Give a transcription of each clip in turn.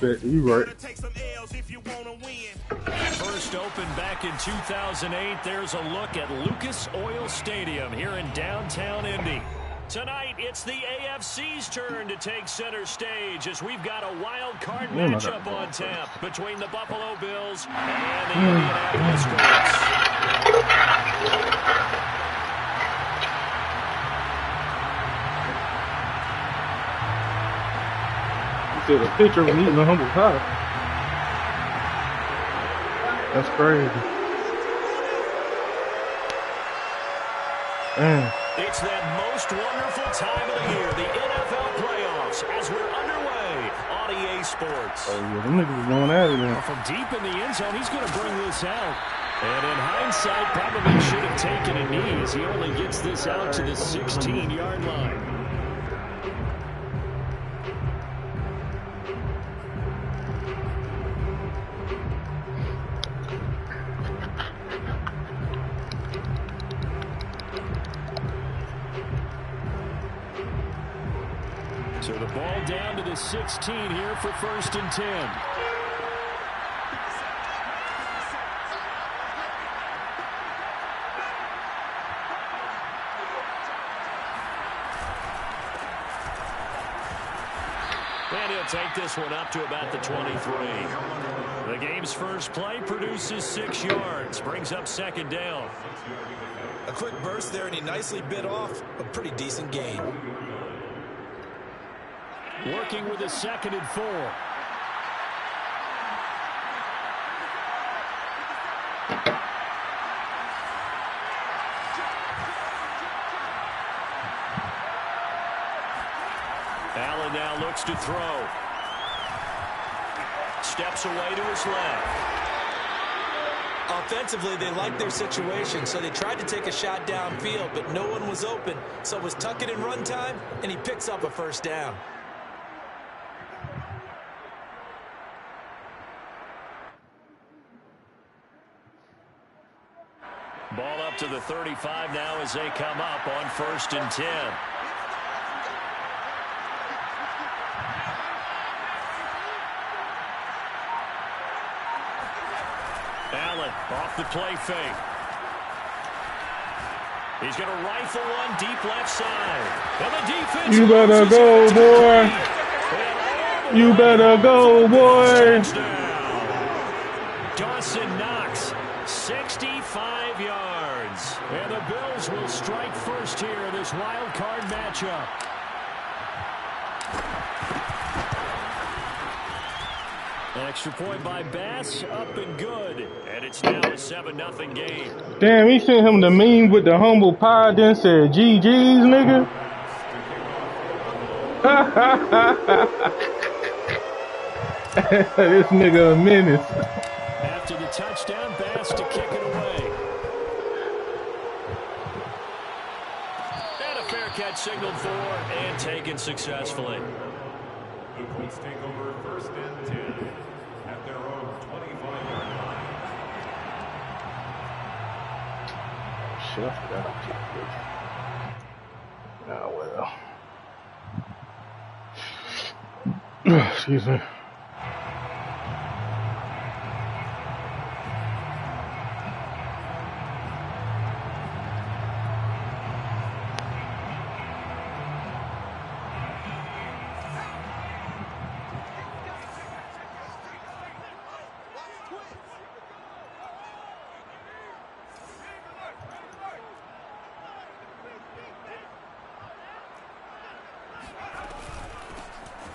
perspective. You right. First opened back in 2008. There's a look at Lucas Oil Stadium here in downtown Indy. Tonight, it's the AFC's turn to take center stage as we've got a wild card matchup on tap between the Buffalo Bills and the Indianapolis Colts. You see the picture of him eating a humble pie. That's crazy. It's that most wonderful time of the year, the NFL playoffs, as we're underway on EA Sports. Oh, yeah, them niggas going at it now. From deep in the end zone, he's going to bring this out. And in hindsight, probably should have taken a knee as he only gets this out to the 16-yard line. So the ball down to the 16 here for 1st and 10. And he'll take this one up to about the 23. The game's first play produces 6 yards, brings up 2nd down. A quick burst there, and he nicely bit off a pretty decent gain. Working with a 2nd and 4. Allen now looks to throw. Steps away to his left. Offensively, they liked their situation, so they tried to take a shot downfield, but no one was open. So it was tuck it in run time, and he picks up a 1st down. Ball up to the 35 now as they come up on 1st and 10. Allen off the play fake. He's going to rifle one deep left side. And the defense. You better go, boy. You better go, boy. Dawson Knox, 65 yards. And the Bills will strike first here in this wild card matchup. Extra point by Bass, up and good. And it's now a 7-0 game. Damn, he sent him the meme with the humble pie, then said GG's, nigga. This nigga a menace. After the touchdown, Bass to kick it away. And a fair catch signaled for and taken successfully. The Colts take over 1st and 10 at their own 25-yard line. Shit, I forgot I took this. Oh, well. Excuse me.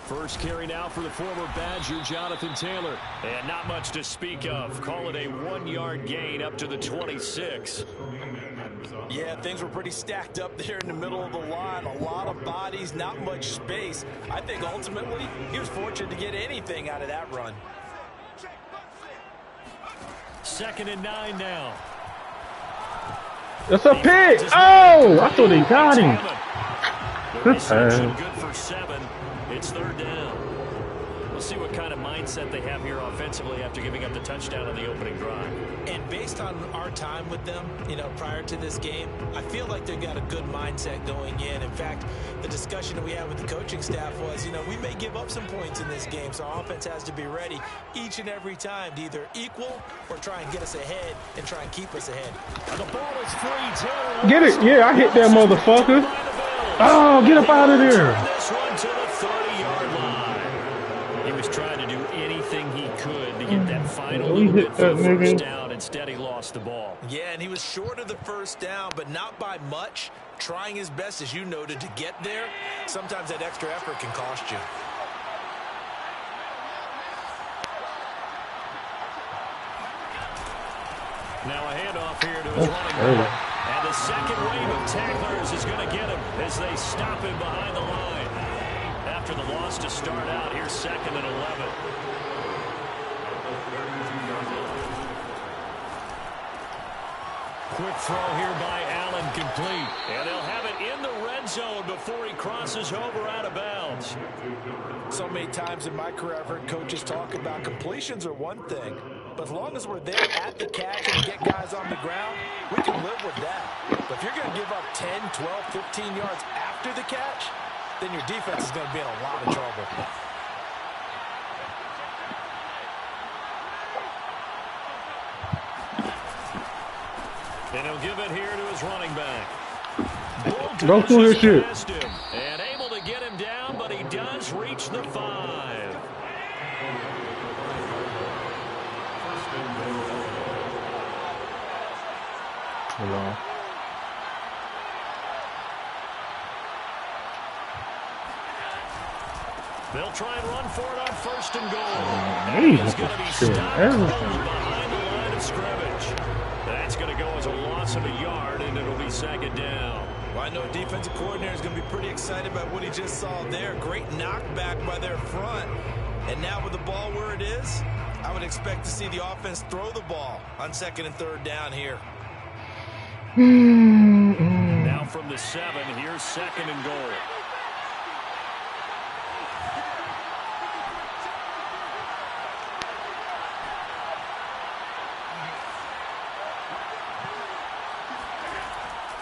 First carry now for the former Badger, Jonathan Taylor. And not much to speak of. Call it a 1-yard gain up to the 26. Yeah, things were pretty stacked up there in the middle of the line. A lot of bodies, not much space. I think ultimately he was fortunate to get anything out of that run. 2nd and 9 now. That's a pick. Oh, I thought he got him. Good time. Good for 7. It's 3rd down. We'll see what kind of mindset they have here offensively after giving up the touchdown on the opening drive. And based on our time with them, prior to this game, I feel like they've got a good mindset going in. In fact, the discussion that we had with the coaching staff was, we may give up some points in this game, so our offense has to be ready each and every time to either equal or try and get us ahead and try and keep us ahead. And the ball is free. Get it. Yeah, I hit that motherfucker. Oh, get up out of there. This one to the 30-yard line. He was trying to do anything he could to get that final little bit for the first down. Instead, he lost the ball. Yeah, and he was short of the first down, but not by much. Trying his best, as you noted, to get there. Sometimes that extra effort can cost you. Now a handoff here to his running back. And the second wave of tacklers is going to get him as they stop him behind the line. After the loss to start out, here's 2nd and 11. Quick throw here by Allen, complete. And they'll have it in the red zone before he crosses over out of bounds. So many times in my career, I've heard coaches talk about completions are one thing. But as long as we're there at the catch and get guys on the ground, we can live with that. But if you're going to give up 10, 12, 15 yards after the catch, then your defense is going to be in a lot of trouble. And he'll give it here to his running back. Go through his shit. And able to get him down, but he does reach the 5. Hold on. They'll try and run for it on 1st and goal. He's going to be stopped behind the line of scrimmage. That's going to go as a loss of a yard, and it'll be 2nd down. Well, I know a defensive coordinator is going to be pretty excited about what he just saw there. Great knockback by their front. And now with the ball where it is, I would expect to see the offense throw the ball on 2nd and 3rd down here. Now from the 7, here's 2nd and goal.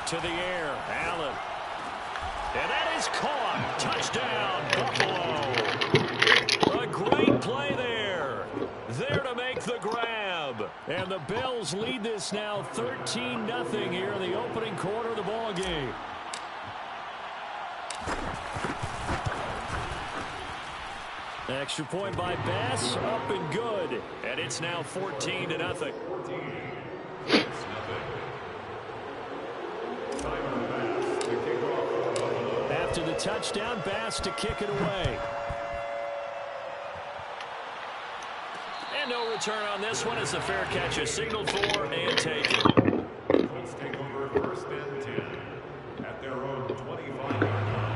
To the air, Allen. And that is caught. Touchdown, Buffalo. A great play there. There to make the grab. And the Bills lead this now 13-0 here in the opening quarter of the ball game. Extra point by Bass, up and good. And it's now 14-0. After the touchdown, Bass to kick it away. And no return on this one as the fair catch is signaled for and taken. Colts take over 1st and 10 at their own 25-yard line.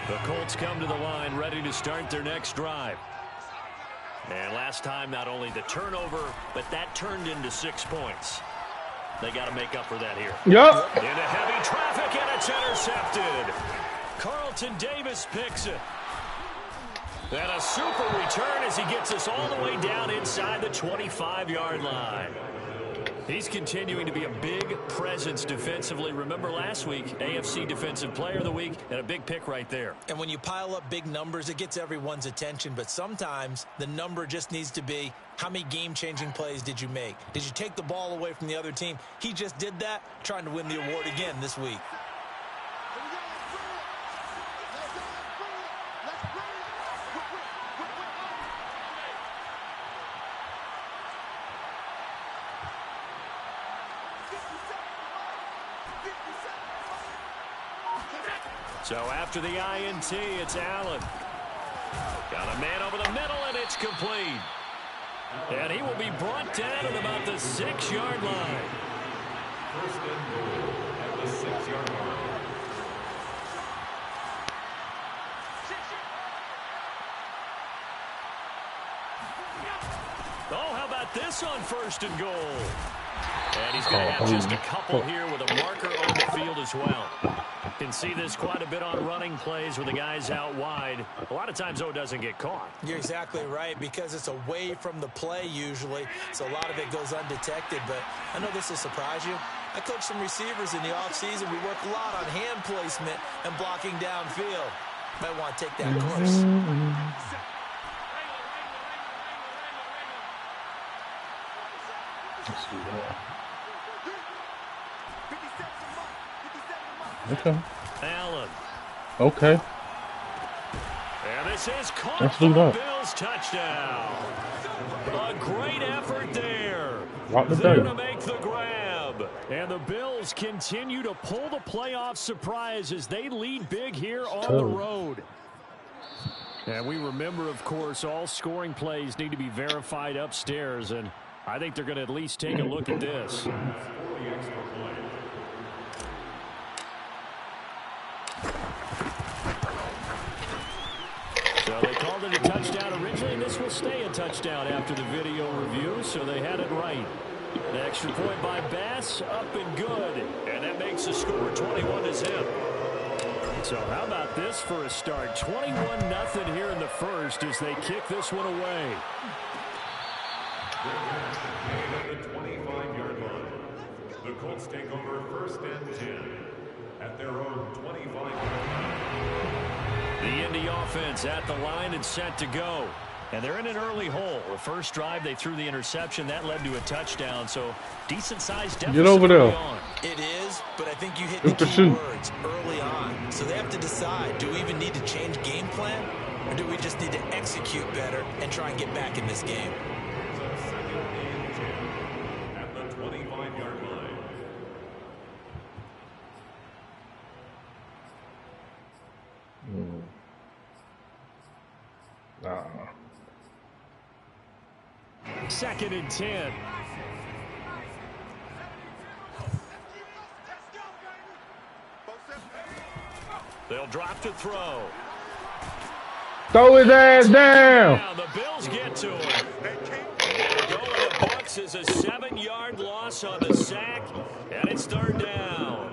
The Colts come to the line ready to start their next drive. And last time, not only the turnover, but that turned into 6 points. They got to make up for that here. Yep. Into heavy traffic, and it's intercepted. Carlton Davis picks it. And a super return as he gets us all the way down inside the 25-yard line. He's continuing to be a big presence defensively. Remember last week, AFC Defensive Player of the Week, and a big pick right there. And when you pile up big numbers, it gets everyone's attention. But sometimes the number just needs to be, how many game-changing plays did you make? Did you take the ball away from the other team? He just did that, trying to win the award again this week. So after the INT, it's Allen. Got a man over the middle, and it's complete. And he will be brought down at about the 6-yard line. 1st and goal at the 6-yard line. this on 1st and goal. And he's going to have just a couple here with a marker on the field as well. Can see this quite a bit on running plays with the guys out wide. A lot of times, though, it doesn't get caught. You're exactly right, because it's away from the play usually, so a lot of it goes undetected. But I know this will surprise you. I coach some receivers in the offseason. We work a lot on hand placement and blocking downfield. Might want to take that course. Let's see that. Okay. Allen. Okay. And this is caught. Let's for do that. Bills touchdown. A great effort there. Lock the There day. to make the grab. And the Bills continue to pull the playoff surprise as they lead big here on the road. And we remember, of course, all scoring plays need to be verified upstairs, and I think they're going to at least take a look at this. So they called it a touchdown originally, and this will stay a touchdown after the video review, so they had it right. An extra point by Bass, up and good. And that makes the score 21-0. So how about this for a start? 21-0 here in the first as they kick this one away. At the 25-yard line, the Colts take over 1st and 10 at their own 25-yard line. The Indy offense at the line and set to go. And they're in an early hole. The first drive, they threw the interception. That led to a touchdown. So decent-sized deficit. Get over there. On. It is, but I think you hit the key words early on. So they have to decide, do we even need to change game plan? Or do we just need to execute better and try and get back in this game? So 2nd and 10 at the 25-yard line. Nah. 2nd and 10. They'll drop to throw. Throw his ass down. Now the Bills get to him. And going to the books is a 7-yard loss on the sack, and it's 3rd down.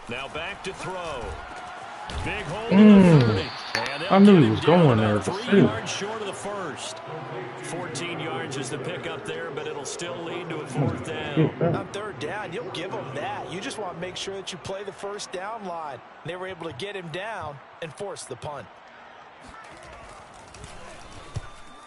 Now back to throw. Big hole in the 30. I knew he was going there. 3 yards short of the first. 14 yards is the pickup there, but it'll still lead to a 4th down. On 3rd down, you'll give them that. You just want to make sure that you play the first down line. They were able to get him down and force the punt.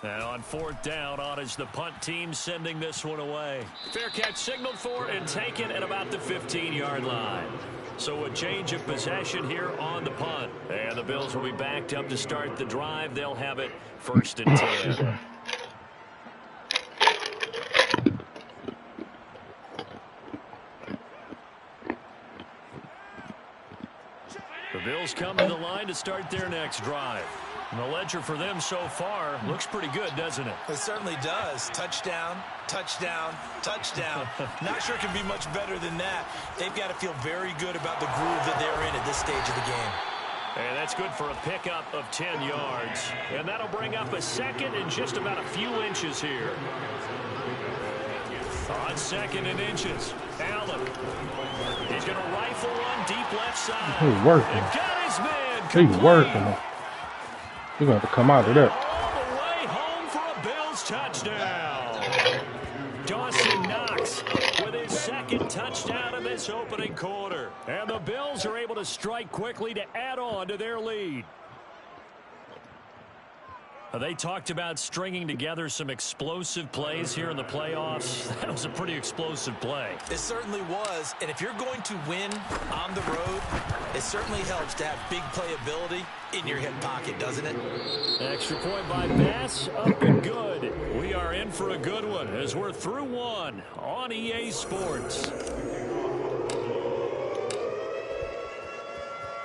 And on 4th down, on is the punt team sending this one away. Fair catch signaled for and taken at about the 15-yard line. So a change of possession here on the punt. And the Bills will be backed up to start the drive. They'll have it 1st and 10. The Bills come to the line to start their next drive. And the ledger for them so far looks pretty good, doesn't it? It certainly does. Touchdown, touchdown, touchdown. Not sure it can be much better than that. They've got to feel very good about the groove that they're in at this stage of the game. And that's good for a pickup of 10 yards. And that'll bring up a 2nd and just about a few inches here. On 2nd and inches, Allen. He's going to rifle one deep left side. He's working. They've got his man. He's working. We're going to have to come out of that. All the way home for a Bills touchdown. Dawson Knox with his 2nd touchdown in this opening quarter. And the Bills are able to strike quickly to add on to their lead. They talked about stringing together some explosive plays here in the playoffs. That was a pretty explosive play. It certainly was. And if you're going to win on the road, it certainly helps to have big playability in your hip pocket, doesn't it? Extra point by Bass, up and good. We are in for a good one as we're through one on EA Sports.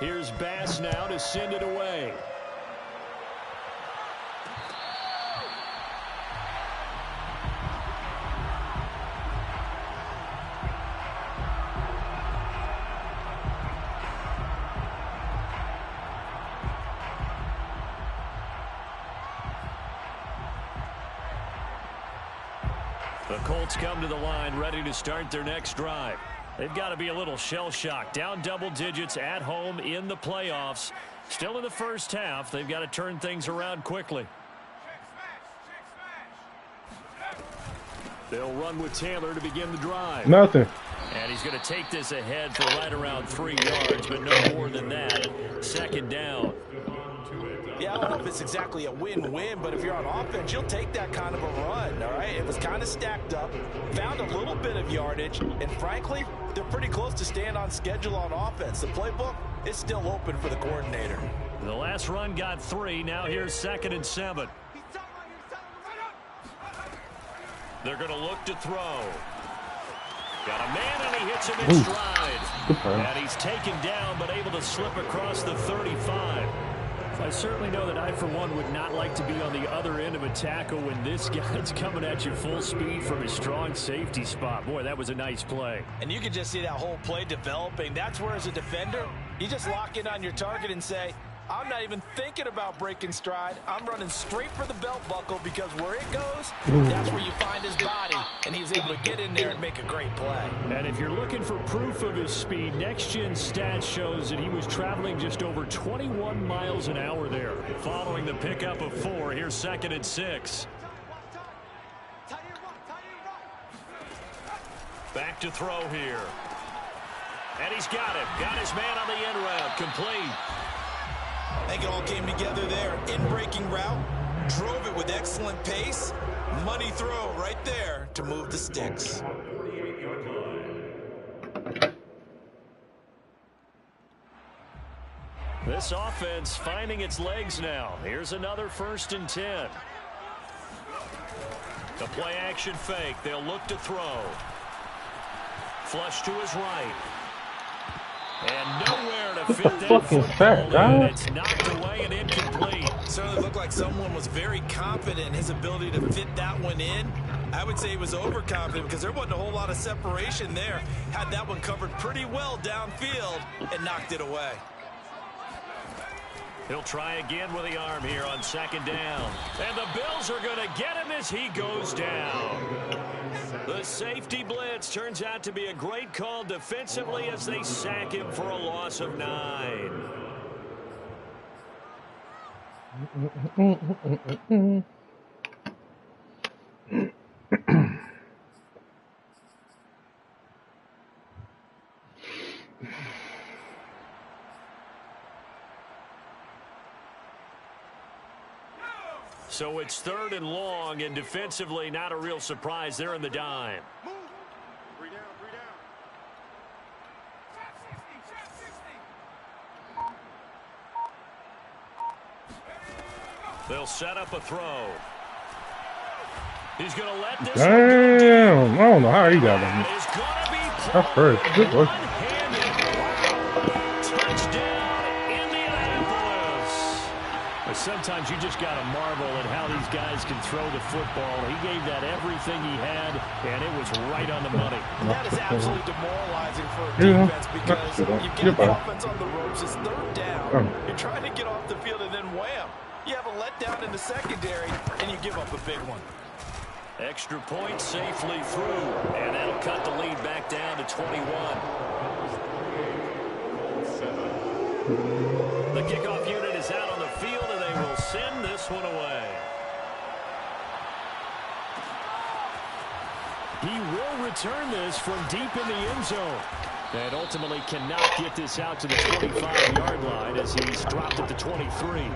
Here's Bass now to send it away. The Colts come to the line ready to start their next drive. They've got to be a little shell-shocked. Down double digits at home in the playoffs. Still in the first half. They've got to turn things around quickly. They'll run with Taylor to begin the drive. Nothing. And he's going to take this ahead for right around 3 yards, but no more than that. Second down. Yeah, I don't know if it's exactly a win-win, but if you're on offense, you'll take that kind of a run, all right? It was kind of stacked up, found a little bit of yardage, and frankly, they're pretty close to staying on schedule on offense. The playbook is still open for the coordinator. The last run got 3. Now here's 2nd and 7. They're going to look to throw. Got a man, and he hits him in stride. And he's taken down, but able to slip across the 35. I certainly know that I, for one, would not like to be on the other end of a tackle when this guy's coming at you full speed from his strong safety spot. Boy, that was a nice play. And you can just see that whole play developing. That's where, as a defender, you just lock in on your target and say, I'm not even thinking about breaking stride. I'm running straight for the belt buckle because where it goes, that's where you find his body. And he's able to get in there and make a great play. And if you're looking for proof of his speed, Next Gen Stats shows that he was traveling just over 21 miles an hour there. Following the pickup of 4, here's 2nd and 6. Back to throw here. And he's got it. Got his man on the end route. Complete. I think it all came together there. In-breaking route, drove it with excellent pace. Money throw right there to move the sticks. This offense finding its legs now. Here's another 1st and 10. The play action fake. They'll look to throw. Flush to his right. And nowhere to fit that football, and it's knocked away and incomplete. Certainly looked like someone was very confident in his ability to fit that one in. I would say he was overconfident because there wasn't a whole lot of separation there. Had that one covered pretty well downfield and knocked it away. He'll try again with the arm here on 2nd down. And the Bills are going to get him as he goes down. The safety blitz turns out to be a great call defensively as they sack him for a loss of 9. So it's 3rd and long, and defensively not a real surprise. They're in the dime. They'll set up a throw. He's going to let this Damn. I don't know how he got him. That's first. Good work. Sometimes you just got to marvel at how these guys can throw the football. He gave that everything he had, and it was right on the money. That is absolutely demoralizing for a defense because you get the offense on the ropes. It's 3rd down. You're trying to get off the field, and then wham. You have a letdown in the secondary, and you give up a big one. Extra point safely through, and that'll cut the lead back down to 21. The kickoff unit is out on the field, and they will send this one away. He will return this from deep in the end zone. And ultimately cannot get this out to the 25-yard line as he's dropped at the 23.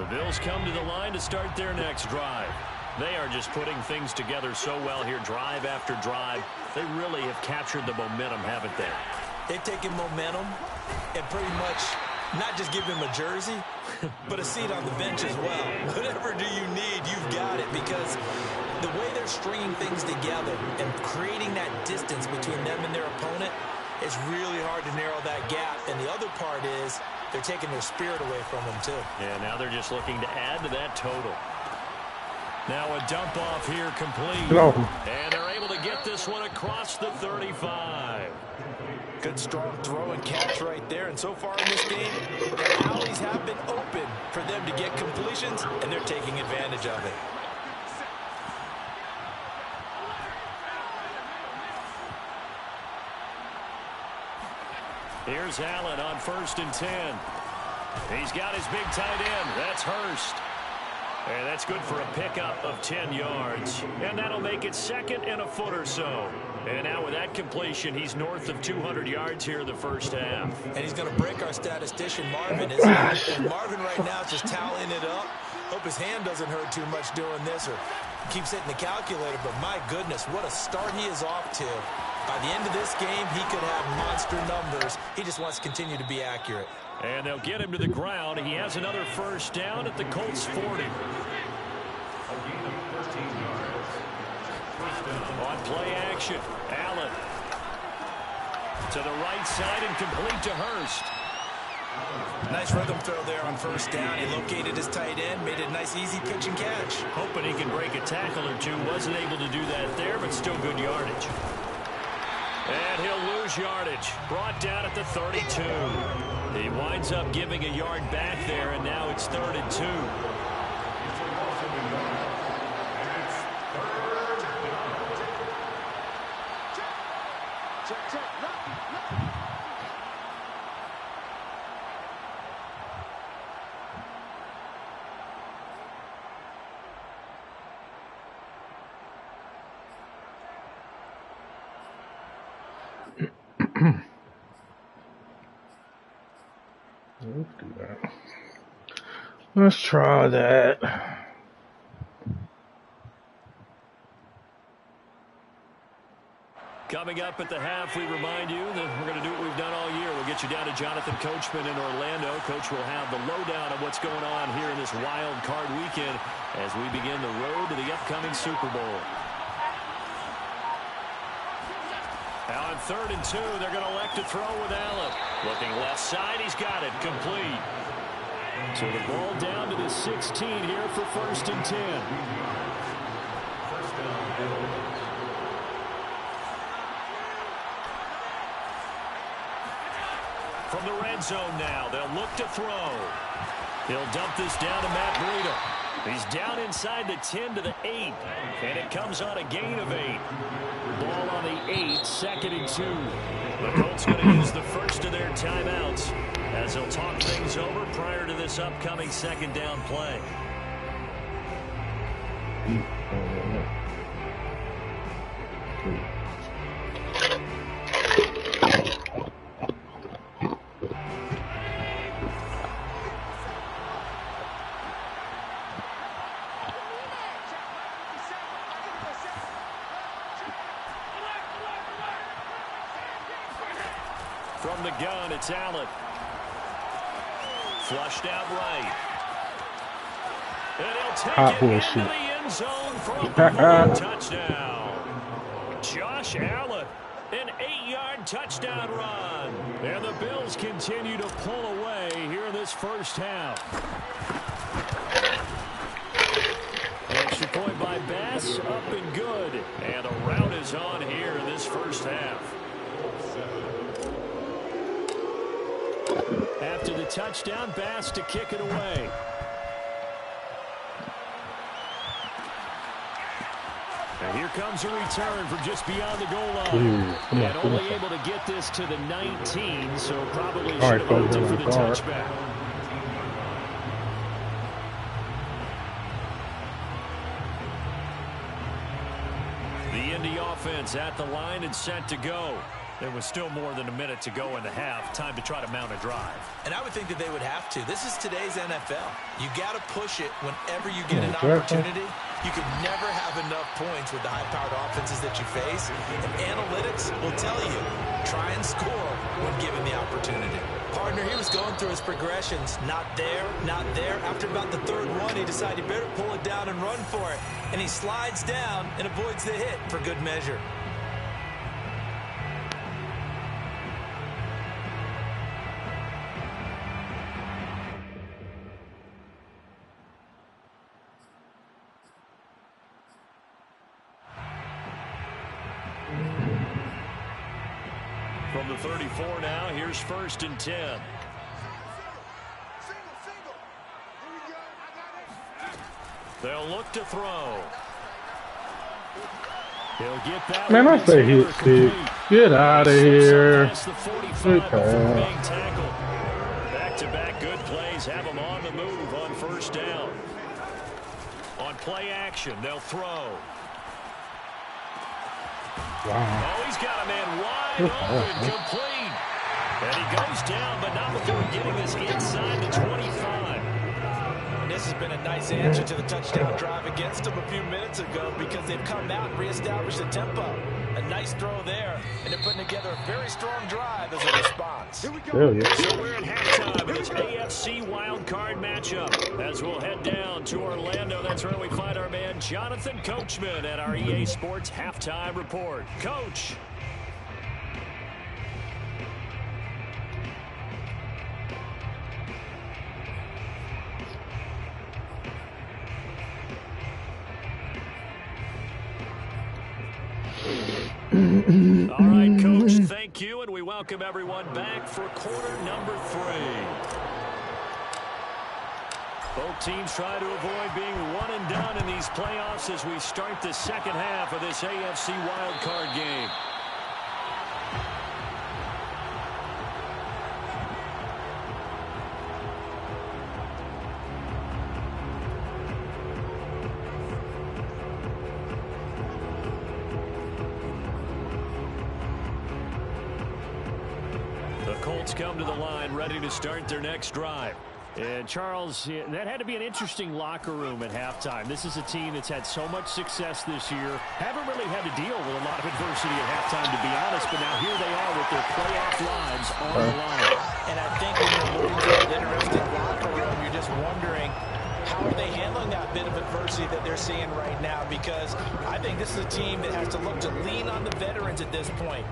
The Bills come to the line to start their next drive. They are just putting things together so well here, drive after drive. They really have captured the momentum, haven't they? They've taken momentum and pretty much not just give him a jersey, but a seat on the bench as well. Whatever do you need, you've got it, because the way they're stringing things together and creating that distance between them and their opponent, it's really hard to narrow that gap. And the other part is they're taking their spirit away from them, too. Yeah, now they're just looking to add to that total. Now a dump off here complete. And they're able to get this one across the 35. Good strong throw and catch right there. And so far in this game, the alleys have been open for them to get completions, and they're taking advantage of it. Here's Allen on 1st and 10. He's got his big tight end. That's Hurst. And that's good for a pickup of 10 yards. And that'll make it 2nd and a foot or so. And now with that completion, he's north of 200 yards here in the first half. And he's going to break our statistician, Marvin, isn't he? And Marvin right now is just tallying it up. Hope his hand doesn't hurt too much doing this or keeps hitting the calculator. But my goodness, what a start he is off to. By the end of this game, he could have monster numbers. He just wants to continue to be accurate. And they'll get him to the ground. He has another first down at the Colts 40. On play action, Allen to the right side and complete to Hurst. Nice rhythm throw there on 1st down. He located his tight end, made it a nice easy pitch and catch. Hoping he can break a tackle or two. Wasn't able to do that there, but still good yardage. And he'll lose yardage. Brought down at the 32. He winds up giving a yard back there, and now it's 3rd and 2. Let's do that. Let's try that. Coming up at the half, we remind you that we're going to do what we've done all year. We'll get you down to Jonathan Coachman in Orlando. Coach will have the lowdown of what's going on here in this wild card weekend as we begin the road to the upcoming Super Bowl. Now on 3rd and 2, they're going to elect to throw with Allen. Looking left side, he's got it. Complete. So the ball down to the 16 here for 1st and 10. First down, Bills. From the red zone now, they'll look to throw. He'll dump this down to Matt Breida. He's down inside the 10 to the 8, and it comes on a gain of 8. Ball on the 8, 2nd and 2. The Colts going to use the first of their timeouts as they'll talk things over prior to this upcoming 2nd down play. From the gun, it's Allen. Flushed out right. And he'll take it into the end zone for a touchdown. Josh Allen, an 8-yard touchdown run. And the Bills continue to pull away here in this first half. Extra point by Bass, up and good. And the rout is on here in this first half. After the touchdown, Bass to kick it away. And here comes a return from just beyond the goal line. And only able to get this to the 19, so probably should have opted for the touchback. The Indy offense at the line and set to go. There was still more than a minute to go in the half. Time to try to mount a drive. And I would think that they would have to. This is today's NFL. You got to push it whenever you get an opportunity. You can never have enough points with the high-powered offenses that you face. And analytics will tell you, try and score when given the opportunity. Partner, he was going through his progressions. Not there, not there. After about the third one, he decided he better pull it down and run for it. And he slides down and avoids the hit for good measure. From the 34 now, here's 1st and 10. They'll look to throw. He'll get that. Man, I say hit stick. Get out of here. Good pass. Back-to-back good plays have them on the move on 1st down. On play action, they'll throw. Wow. Oh, he's got a man wide open, complete. And he goes down, but not before getting this inside the 25. And this has been a nice answer to the touchdown drive against them a few minutes ago because they've come out and reestablished the tempo. A nice throw there, and they're putting together a very strong drive as a response. Here we go. So we're at halftime in this AFC wildcard matchup. As we'll head down to Orlando, that's where we find our man Jonathan Coachman at our EA Sports Halftime Report. Coach. All right, Coach, thank you, and we welcome everyone back for quarter number 3. Both teams try to avoid being one and done in these playoffs as we start the second half of this AFC wildcard game. Colts come to the line ready to start their next drive. And Charles, that had to be an interesting locker room at halftime. This is a team that's had so much success this year. Haven't really had to deal with a lot of adversity at halftime, to be honest, but now here they are with their playoff lives on the line. And I think when you're moving to an interesting locker room, you're just wondering, how are they handling that bit of adversity that they're seeing right now? Because I think this is a team that has to look to lean on the veterans at this point.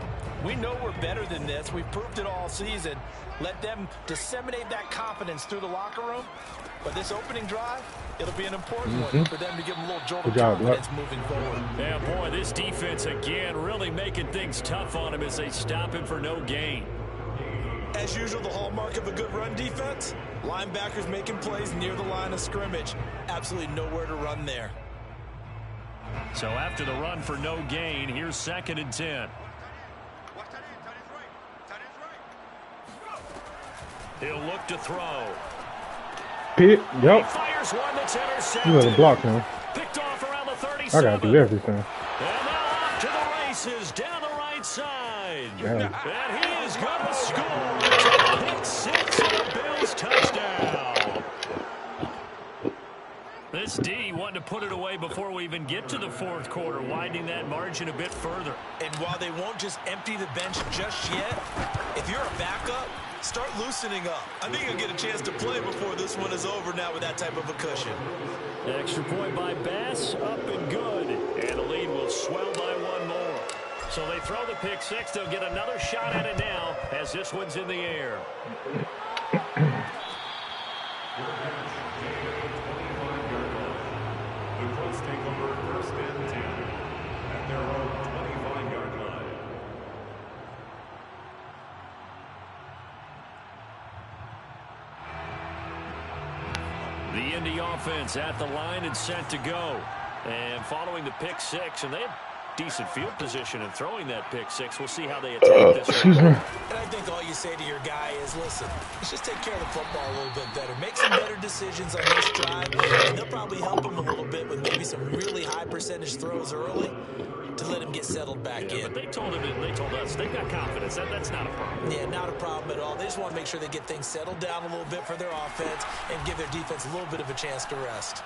We know we're better than this. We've proved it all season. Let them disseminate that confidence through the locker room. But this opening drive, it'll be an important one for them to give them a little jolt of confidence moving forward. Yeah, boy, this defense again really making things tough on him as they stop him for no gain. As usual, the hallmark of a good run defense, linebackers making plays near the line of scrimmage. Absolutely nowhere to run there. So after the run for no gain, here's 2nd and 10. He'll look to throw. Yep. He fires one that's intercepted. You got to block him. Picked off around the 37. I got to do everything. And now off to the races down the right side. Yeah. And he is going to score. Pick 6 and a Bills touchdown. This D wanting to put it away before we even get to the 4th quarter, widening that margin a bit further. And while they won't just empty the bench just yet, if you're a backup, start loosening up. I think you'll get a chance to play before this one is over now with that type of a cushion. Extra point by Bass, up and good. And the lead will swell by one more. So they throw the pick 6. They'll get another shot at it now as this one's in the air. The Colts take over 1st and 10 at their own 25-yard line. The Indy offense at the line and set to go. And following the pick 6, and they have decent field position in throwing that pick 6. We'll see how they attack this one. And I think all you say to your guy is, listen, let's just take care of the football a little bit better. Make some better decisions on this drive, and they'll probably help him a little bit with maybe some really high percentage throws early. to let him get settled back in. But they told us they've got confidence. That's not a problem. Yeah, not a problem at all. They just want to make sure they get things settled down a little bit for their offense and give their defense a little bit of a chance to rest.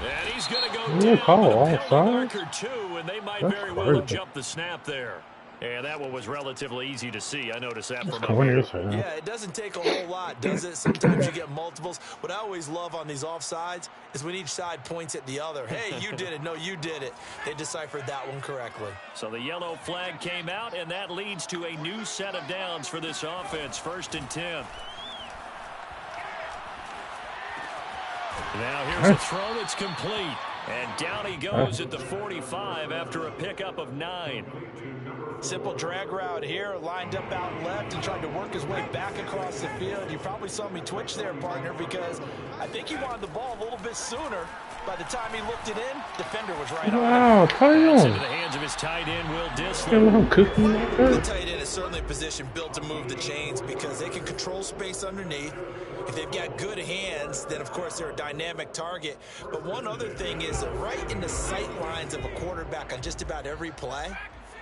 And he's going to go down with a penalty marker too, and they might very well have jumped the snap there. And that one was relatively easy to see. I noticed that from over here. Yeah, it doesn't take a whole lot, does it? Sometimes you get multiples. What I always love on these offsides is when each side points at the other. Hey, you did it. No, you did it. They deciphered that one correctly. So the yellow flag came out, and that leads to a new set of downs for this offense. 1st and 10. Now here's a throw that's complete. And down he goes at the 45 after a pickup of 9. Simple drag route here, lined up out left and tried to work his way back across the field. You probably saw me twitch there, partner, because I think he wanted the ball a little bit sooner. By the time he looked it in, defender was right on. Wow, tight Into end. the hands of his tight end, Will Dissler. The tight end is certainly a position built to move the chains because they can control space underneath. If they've got good hands, then of course they're a dynamic target. But one other thing is right in the sight lines of a quarterback on just about every play.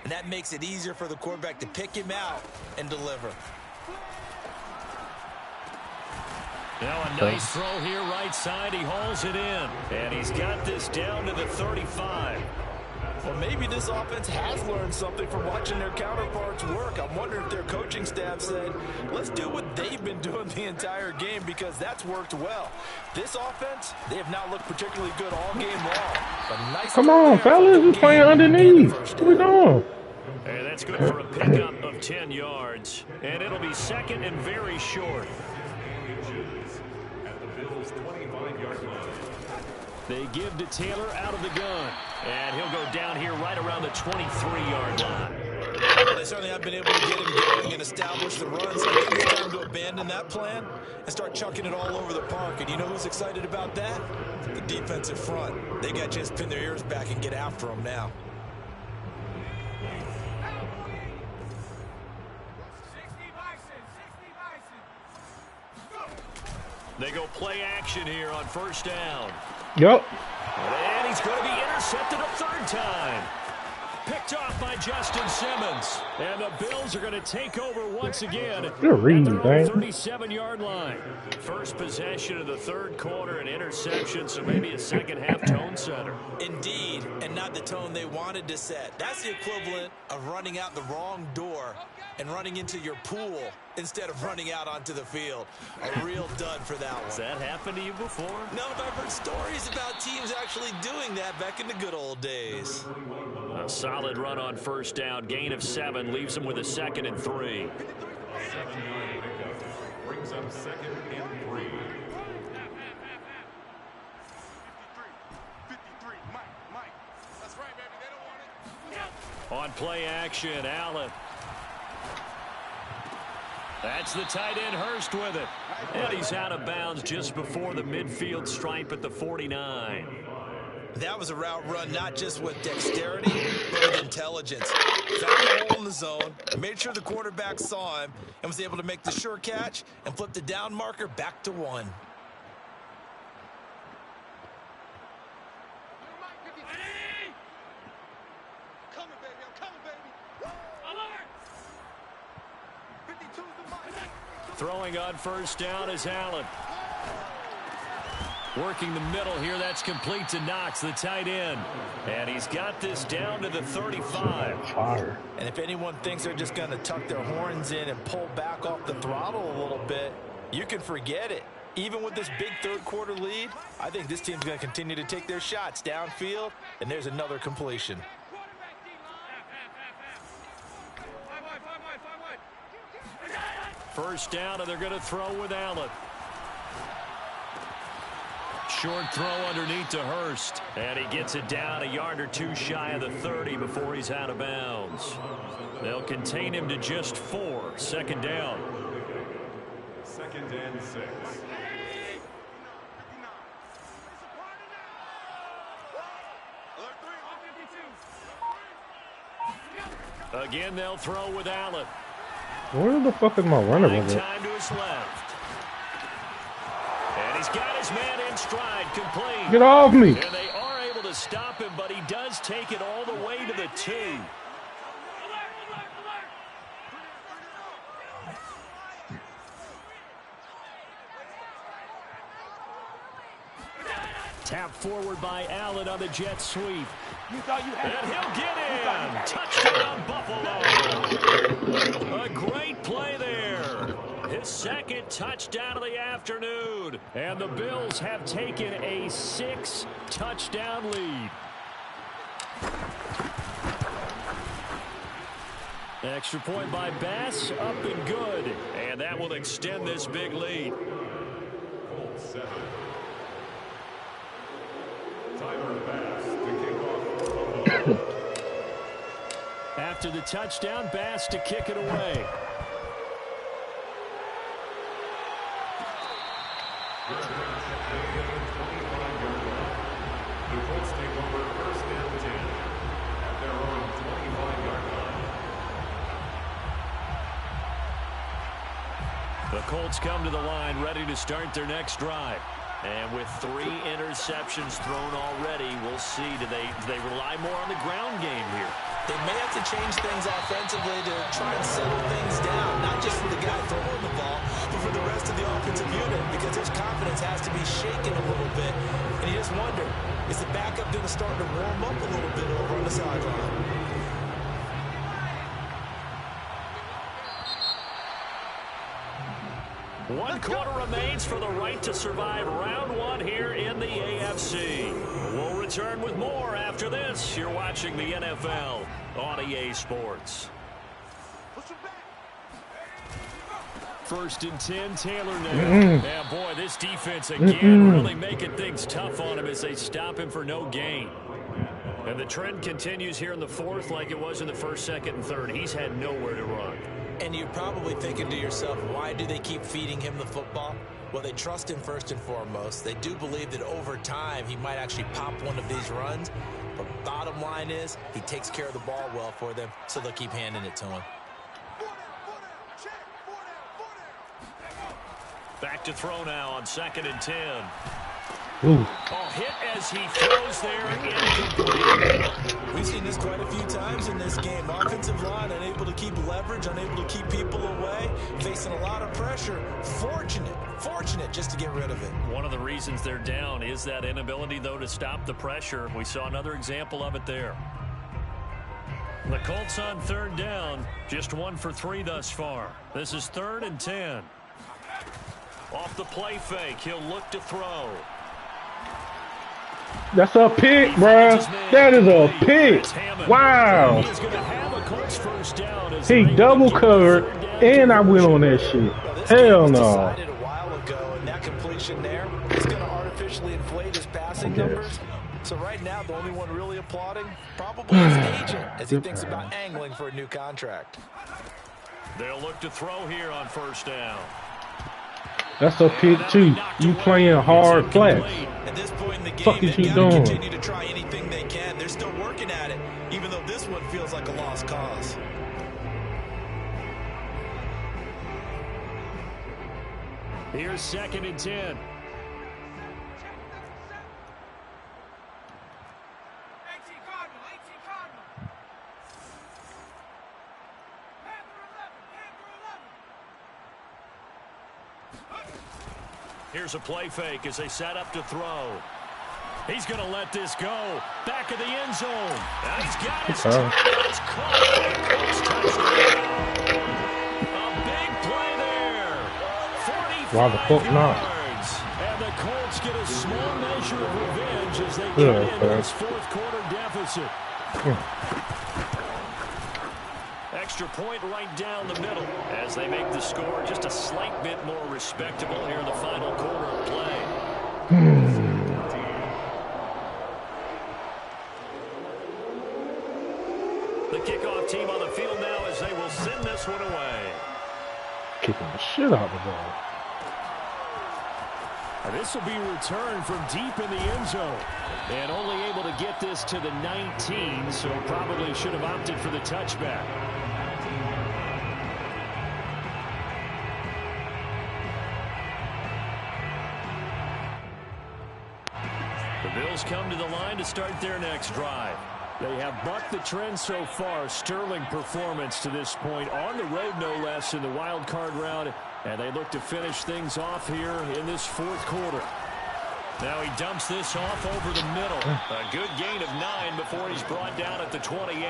And that makes it easier for the quarterback to pick him out and deliver. Now a nice throw here right side. He hauls it in. And he's got this down to the 35. Well, maybe this offense has learned something from watching their counterparts work. I'm wondering if their coaching staff said, let's do what they've been doing the entire game because that's worked well. This offense, they have not looked particularly good all game long. But nice. Come on, fellas. We're playing underneath. What we doing? And that's good for a pickup of 10 yards. And it'll be 2nd and very short. At the Bills' 25-yard line. They give to Taylor out of the gun. And he'll go down here right around the 23-yard line. Well, they certainly have been able to get him going and establish the runs. I think it's time to abandon that plan and start chucking it all over the park. And you know who's excited about that? The defensive front. They got to just pin their ears back and get after them now. They go play action here on 1st down. Yup. And he's going to be intercepted a 3rd time. Picked off by Justin Simmons. And the Bills are going to take over once again at their own 37-yard line. First possession of the 3rd quarter, an interception, so maybe a second-half tone setter. Indeed, and not the tone they wanted to set. That's the equivalent of running out the wrong door and running into your pool instead of running out onto the field. A real dud for that one. Has that happened to you before? No, but I've heard stories about teams actually doing that back in the good old days. A solid run on 1st down. Gain of 7 leaves him with a 2nd and 3. 7-yard pickup brings up 2nd and 3. 53, Mike. That's right, baby. They don't want it. On play action, Allen. That's the tight end, Hurst, with it. And he's out of bounds just before the midfield stripe at the 49. That was a route run not just with dexterity, but with intelligence. Found a hole in the zone, made sure the quarterback saw him, and was able to make the sure catch and flip the down marker back to 1. Throwing on 1st down is Allen. Working the middle here, that's complete to Knox, the tight end. And he's got this down to the 35. Fire. And if anyone thinks they're just going to tuck their horns in and pull back off the throttle a little bit, you can forget it. Even with this big 3rd quarter lead, I think this team's going to continue to take their shots downfield, and there's another completion. First down, and they're going to throw with Allen. Short throw underneath to Hurst. And he gets it down a yard or 2 shy of the 30 before he's out of bounds. They'll contain him to just 4. 2nd down. 2nd and 6. Again, they'll throw with Allen. Where the fuck is my runner? Time to his left. And he's got his man in stride, complete. Get off me. And they are able able to stop him, but he does take it all the way to the 2. Tap forward by Allen on the jet sweep. And he'll get in. Touchdown, Buffalo. A great play there. His second touchdown of the afternoon. And the Bills have taken a 6-touchdown lead. Extra point by Bass, up and good. And that will extend this big lead. Colts 7. Tyler Bass to kick off. After the touchdown, Bass to kick it away. The Colts take over first and 10 at their own 25-yard line. The Colts come to the line ready to start their next drive. And with 3 interceptions thrown already, we'll see. Do they rely more on the ground game here? They may have to change things offensively to try and settle things down, not just for the guy throwing the ball, but for the rest of the offensive unit, because his confidence has to be shaken a little bit. And you just wonder, is the backup going to start to warm up a little bit over on the sideline? One quarter remains for the right to survive round 1 here in the AFC. We'll return with more after this. You're watching the NFL on EA Sports. First and 10, Taylor now. Yeah, boy, this defense again really making things tough on him as they stop him for no gain. And the trend continues here in the 4th like it was in the 1st, 2nd, and 3rd. He's had nowhere to run. And you're probably thinking to yourself, why do they keep feeding him the football? Well, they trust him first and foremost. They do believe that over time he might actually pop one of these runs. But bottom line is he takes care of the ball well for them, so they'll keep handing it to him. Back to throw now on 2nd and 10. Ooh. Oh, hit as he throws there, incomplete. We've seen this quite a few times in this game. Offensive line unable to keep leverage, unable to keep people away, facing a lot of pressure. Fortunate just to get rid of it. One of the reasons they're down is that inability, though, to stop the pressure. We saw another example of it there. The Colts on 3rd down, just 1 for 3 thus far. This is 3rd and 10. Off the play fake, he'll look to throw. That's a pick, bro. That is a pick. Wow. He double covered, and I went on that shit. Hell no. Decided a while ago, and that completion there is going to artificially inflate his passing numbers. So right now, the only one really applauding probably his agent as he thinks about angling for a new contract. They'll look to throw here on 1st down. That's a pick too. You playing hard flats. At this point in the game, Fuck is they've you got to doing? continue to try anything they can. They're still working at it, even though this one feels like a lost cause. Here's 2nd and 10. Here's a play fake as they set up to throw. He's going to let this go. Back of the end zone. And he's got his It's caught. A big play there. 45 Why the fuck not? yards. And the Colts get a small measure of revenge as they get into this 4th quarter deficit. Extra point right down the middle as they make the score just a slight bit more respectable here in the final quarter of play. The kickoff team on the field now as they will send this one away. Kicking the shit out of the ball. And this will be returned from deep in the end zone. And only able to get this to the 19, so probably should have opted for the touchback. The Bills come to the line to start their next drive. They have bucked the trend so far. Sterling performance to this point. On the road, no less, in the wild card round. And they look to finish things off here in this fourth quarter. Now he dumps this off over the middle. A good gain of 9 before he's brought down at the 28.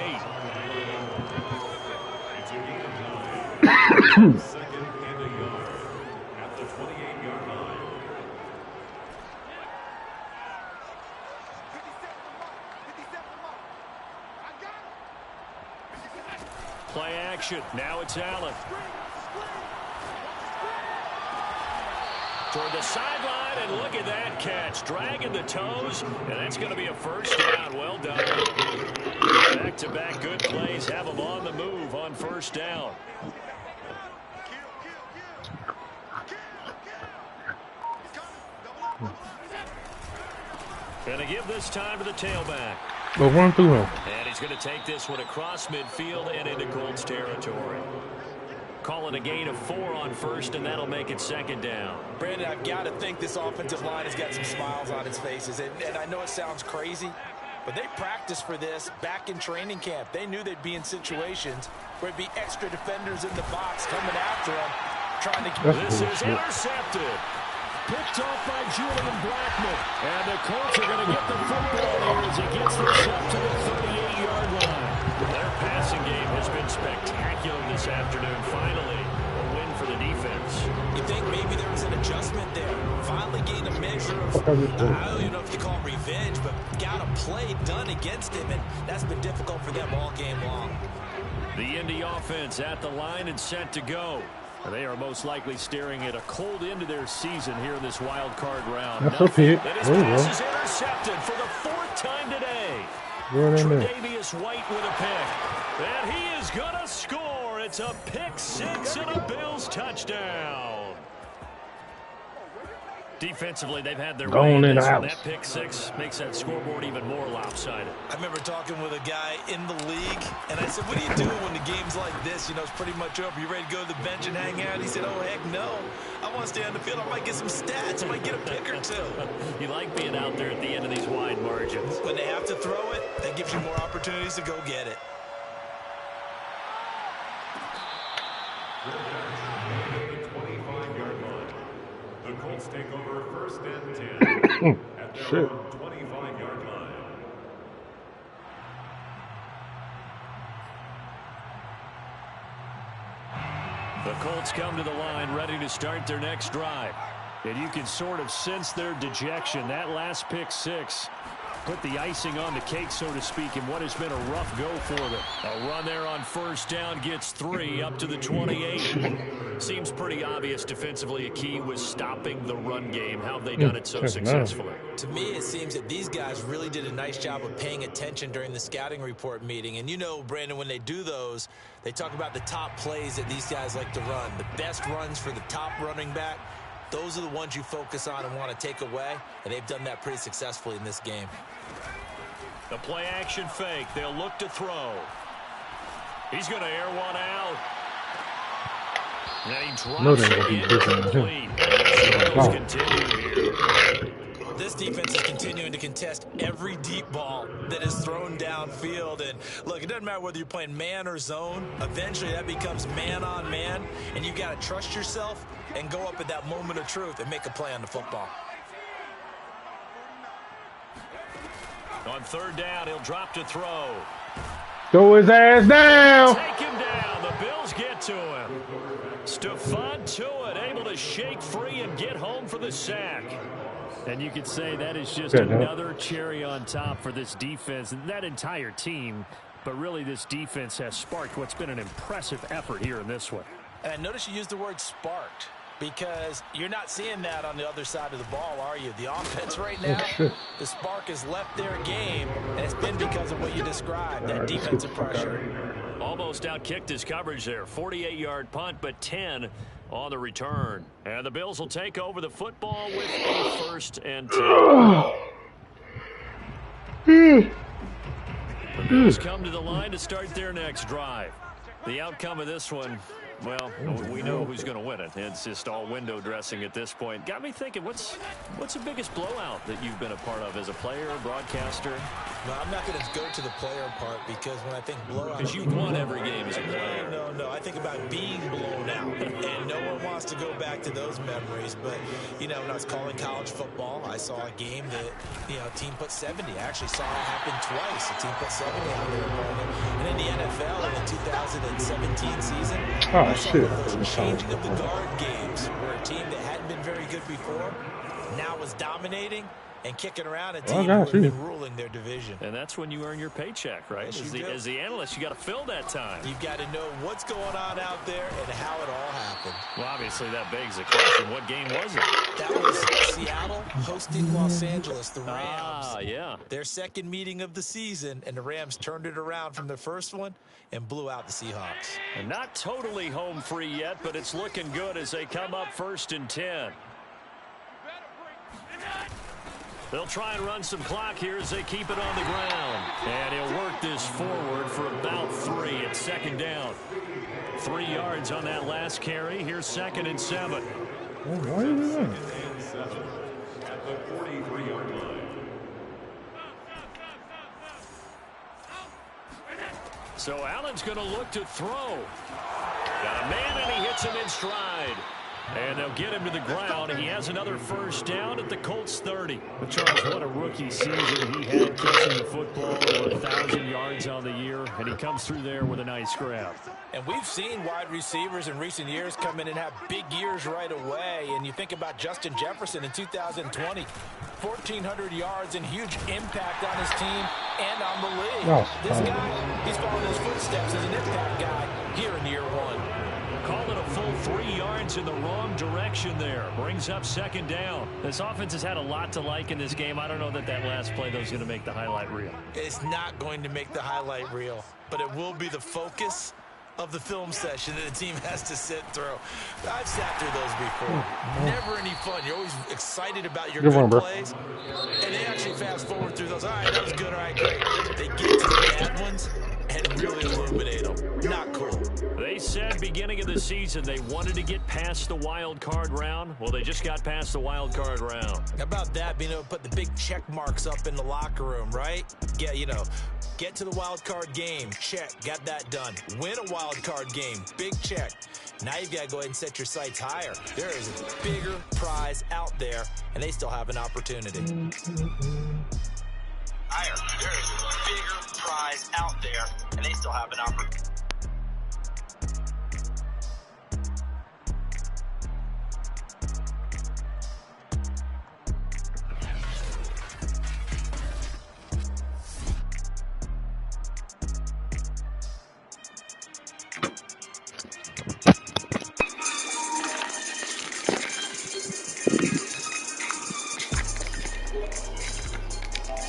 Second and a yard at the 28-yard line. Play action. Now it's Allen. Toward the sideline, and look at that catch. Dragging the toes, and that's going to be a first down. Well done. Back-to-back good plays have them on the move on first down. Going to give this time to the tailback. Go run through him. And he's going to take this one across midfield and into Colts territory. Calling a gain of 4 on first, and that'll make it second down. Brandon, I've got to think this offensive line has got some smiles on its faces. And I know it sounds crazy, but they practiced for this back in training camp. They knew they'd be in situations where it'd be extra defenders in the box coming after them, trying to get this is intercepted. Picked off by Julian Blackman. And the Colts are going to get the football here as he gets this up to the 38-yard line. Their passing game has been spectacular this afternoon. Finally, a win for the defense. You think maybe there was an adjustment there? Finally gained a measure of, I don't even know if you call it revenge, but got a play done against him, and that's been difficult for them all game long. The Indy offense at the line and set to go. They are most likely staring at a cold end to their season here in this wild card round. That's okay. And his There you pass go. is intercepted for the 4th time today. Go in there. Tre'Davious White with a pick. And he is going to score. It's a pick 6 and a Bills touchdown. Defensively, they've had their way Going in this the one. house. That pick 6 makes that scoreboard even more lopsided. I remember talking with a guy in the league, and I said, what do you do when the game's like this? You know, it's pretty much over. You ready to go to the bench and hang out? He said, oh, heck no. I want to stay on the field. I might get some stats. I might get a pick or two. You like being out there at the end of these wide margins. When they have to throw it, that gives you more opportunities to go get it. The Colts take over first and 10 at their own 25-yard line. The Colts come to the line ready to start their next drive. And you can sort of sense their dejection. That last pick 6 put the icing on the cake, so to speak, in what has been a rough go for them. A run there on first down gets 3 up to the 28. Seems pretty obvious defensively a key was stopping the run game. How have they done it so successfully? To me, it seems that these guys really did a nice job of paying attention during the scouting report meeting. And you know, Brandon, when they do those, they talk about the top plays that these guys like to run. The best runs for the top running back. Those are the ones you focus on and want to take away, and they've done that pretty successfully in this game. The play action fake. They'll look to throw. He's going to air one out. And he drops it incomplete. Wow. Continue here. This defense is continuing to contest every deep ball that is thrown downfield. And look, it doesn't matter whether you're playing man or zone. Eventually that becomes man on man, and you got to trust yourself and go up at that moment of truth and make a play on the football. On third down, he'll drop to throw. Throw his ass down. Take him down. The Bills get to him. Stephon Tuitt able to shake free and get home for the sack. And you could say that is just another cherry on top for this defense and that entire team. But really, this defense has sparked what's been an impressive effort here in this one. And I notice you used the word sparked, because you're not seeing that on the other side of the ball, are you? The offense right now, the spark has left their game, and it's been because of what you described, that defensive pressure. Almost outkicked his coverage there. 48-yard punt, but 10 on the return. And the Bills will take over the football with a 1st and 10. The Bills come to the line to start their next drive. The outcome of this one, Well, we know who's going to win it. It's just all window dressing at this point. Got me thinking, what's the biggest blowout that you've been a part of as a player, broadcaster? No, I'm not going to go to the player part because when I think blowout... Because you've won every game as a player. No. I think about being blown out. And no one wants to go back to those memories. But, when I was calling college football, I saw a game that, a team put 70. I actually saw it happen twice. A team put 70 on their opponent. And in the NFL, in the 2017 season, I saw one of those changing of the guard games where a team that hadn't been very good before now was dominating and kicking around a team who had been ruling their division. And that's when you earn your paycheck, right? As the analyst, you got to fill that time. You've got to know what's going on out there and how it all happened. Well, obviously, that begs the question, what game was it? That was Seattle hosting Los Angeles, the Rams. Yeah. Their second meeting of the season, and the Rams turned it around from their first one and blew out the Seahawks. And not totally home free yet, but it's looking good as they come up 1st and 10. They'll try and run some clock here as they keep it on the ground. And he'll work this forward for about 3. It's 2nd down. 3 yards on that last carry. Here's 2nd and 7. Why are you doing that? At the 43-yard line. So Allen's going to look to throw. Got a man, and he hits him in stride. And they'll get him to the ground. He has another 1st down at the Colts 30. But Charles, what a rookie season he had catching the football, over 1,000 yards on the year, and he comes through there with a nice grab. And we've seen wide receivers in recent years come in and have big years right away. And you think about Justin Jefferson in 2020, 1,400 yards and huge impact on his team and on the league. This guy, he's following his footsteps as an impact guy here in year 1. Call it a full 3 yards in the wrong direction there. Brings up 2nd down. This offense has had a lot to like in this game. I don't know that last play, though, is going to make the highlight reel. It's not going to make the highlight reel, but it will be the focus of the film session that the team has to sit through. I've sat through those before. Never any fun. You're always excited about your good plays, and they actually fast forward through those. All right, that was good. All right, great. They get to the bad ones and really illuminate them. Not cool. They said beginning of the season they wanted to get past the wild card round. Well, they just got past the wild card round. How about that, being able to put the big check marks up in the locker room, right? Yeah, get to the wild card game. Check. Got that done. Win a wild card game. Big check. Now you've got to go ahead and set your sights higher. There is a bigger prize out there, and they still have an opportunity. Higher. There is a bigger prize out there, and they still have an opportunity.